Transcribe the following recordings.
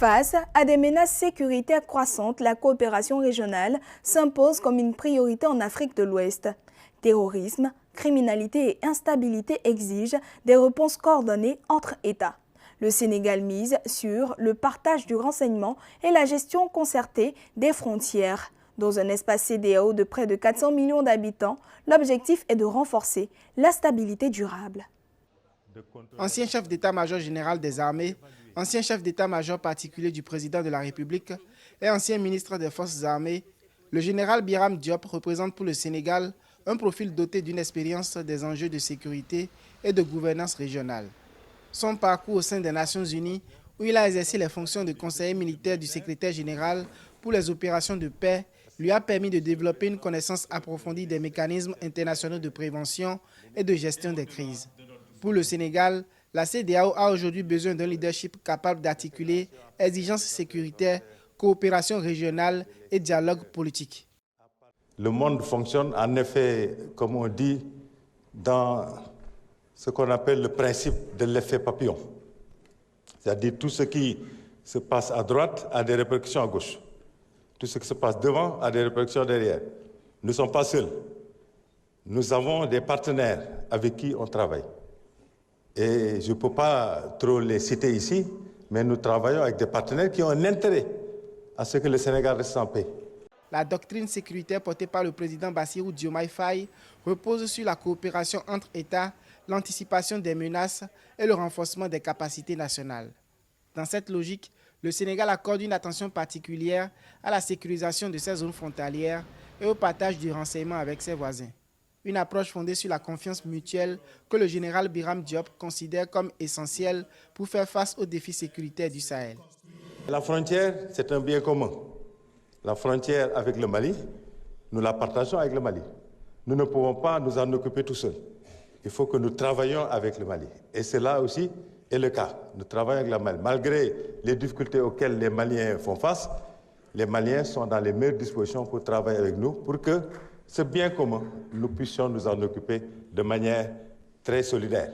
Face à des menaces sécuritaires croissantes, la coopération régionale s'impose comme une priorité en Afrique de l'Ouest. Terrorisme, criminalité et instabilité exigent des réponses coordonnées entre États. Le Sénégal mise sur le partage du renseignement et la gestion concertée des frontières. Dans un espace CEDEAO de près de 400 millions d'habitants, l'objectif est de renforcer la stabilité durable. Ancien chef d'état-major général des armées, ancien chef d'état-major particulier du président de la République et ancien ministre des Forces armées, le général Biram Diop représente pour le Sénégal un profil doté d'une expérience des enjeux de sécurité et de gouvernance régionale. Son parcours au sein des Nations Unies, où il a exercé les fonctions de conseiller militaire du secrétaire général pour les opérations de paix, lui a permis de développer une connaissance approfondie des mécanismes internationaux de prévention et de gestion des crises. Pour le Sénégal, la CEDEAO a aujourd'hui besoin d'un leadership capable d'articuler exigences sécuritaires, coopération régionale et dialogue politique. Le monde fonctionne en effet, comme on dit, dans ce qu'on appelle le principe de l'effet papillon. C'est-à-dire tout ce qui se passe à droite a des répercussions à gauche. Tout ce qui se passe devant a des répercussions derrière. Nous ne sommes pas seuls. Nous avons des partenaires avec qui on travaille. Et je ne peux pas trop les citer ici, mais nous travaillons avec des partenaires qui ont un intérêt à ce que le Sénégal reste en paix. La doctrine sécuritaire portée par le président Bassirou Diomaye Faye repose sur la coopération entre États, l'anticipation des menaces et le renforcement des capacités nationales. Dans cette logique, le Sénégal accorde une attention particulière à la sécurisation de ses zones frontalières et au partage du renseignement avec ses voisins. Une approche fondée sur la confiance mutuelle que le général Biram Diop considère comme essentielle pour faire face aux défis sécuritaires du Sahel. La frontière, c'est un bien commun. La frontière avec le Mali, nous la partageons avec le Mali. Nous ne pouvons pas nous en occuper tout seuls. Il faut que nous travaillions avec le Mali. Et cela aussi est le cas. Nous travaillons avec le Mali. Malgré les difficultés auxquelles les Maliens font face, les Maliens sont dans les meilleures dispositions pour travailler avec nous, pour que ce bien commun, nous puissions nous en occuper de manière très solidaire.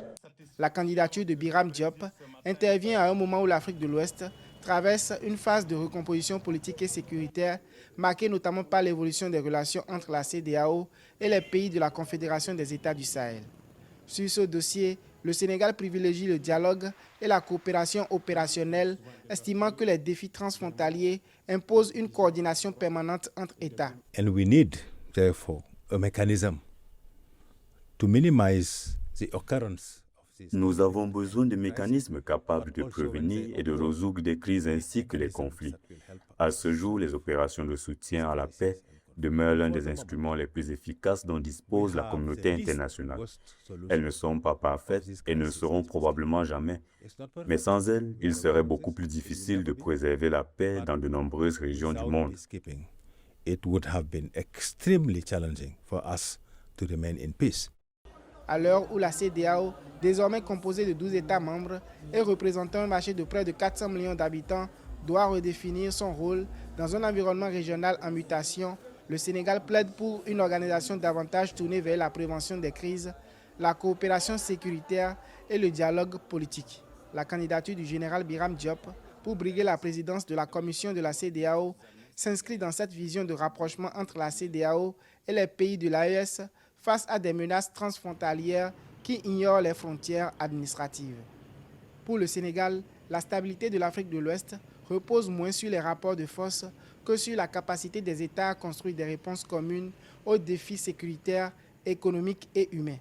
La candidature de Biram Diop intervient à un moment où l'Afrique de l'Ouest traverse une phase de recomposition politique et sécuritaire marquée notamment par l'évolution des relations entre la CEDEAO et les pays de la Confédération des États du Sahel. Sur ce dossier, le Sénégal privilégie le dialogue et la coopération opérationnelle, estimant que les défis transfrontaliers imposent une coordination permanente entre États. And we need, therefore, a mechanism to minimize the occurrence. Nous avons besoin de mécanismes capables de prévenir et de résoudre des crises ainsi que les conflits. À ce jour, les opérations de soutien à la paix demeurent l'un des instruments les plus efficaces dont dispose la communauté internationale. Elles ne sont pas parfaites et ne le seront probablement jamais. Mais sans elles, il serait beaucoup plus difficile de préserver la paix dans de nombreuses régions du monde. It would have been extremely challenging for us to remain in peace. À l'heure où la CEDEAO, désormais composée de 12 États membres et représentant un marché de près de 400 millions d'habitants, doit redéfinir son rôle dans un environnement régional en mutation, le Sénégal plaide pour une organisation davantage tournée vers la prévention des crises, la coopération sécuritaire et le dialogue politique. La candidature du général Biram Diop pour briguer la présidence de la commission de la CEDEAO s'inscrit dans cette vision de rapprochement entre la CEDEAO et les pays de l'AES face à des menaces transfrontalières qui ignorent les frontières administratives. Pour le Sénégal, la stabilité de l'Afrique de l'Ouest repose moins sur les rapports de force que sur la capacité des États à construire des réponses communes aux défis sécuritaires, économiques et humains.